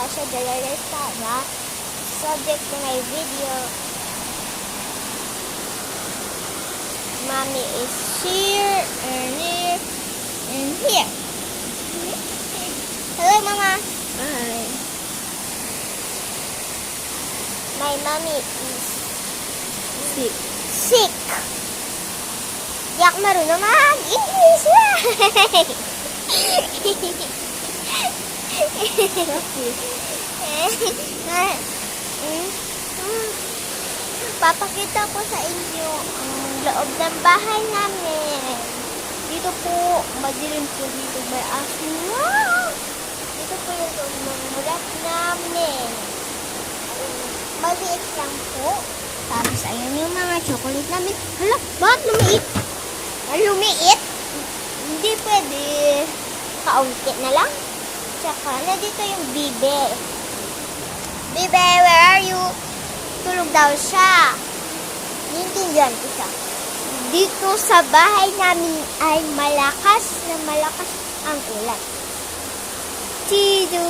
siya dahil sana subject to my video. Mommy is here and here and here. Hello, Mama. Hi. My mommy is Sick. sick. Di ako marunong mag-English na. Papakita ko sa inyo ang loob ng bahay namin. Dito po, madilim po dito. May asin. Wow! Dito po yung loob ng mulat namin. Maliit lang po. Tapos ayan yung mga chocolate namin. Hala, bakit lumiit? Lumiit? Hindi pwede. Kaunti na lang. Tsaka, nandito yung bibe. Bibe, where are you? Tulog daw siya. Nintindihan ko siya. Dito sa bahay namin ay malakas na malakas ang ulan. Chidu,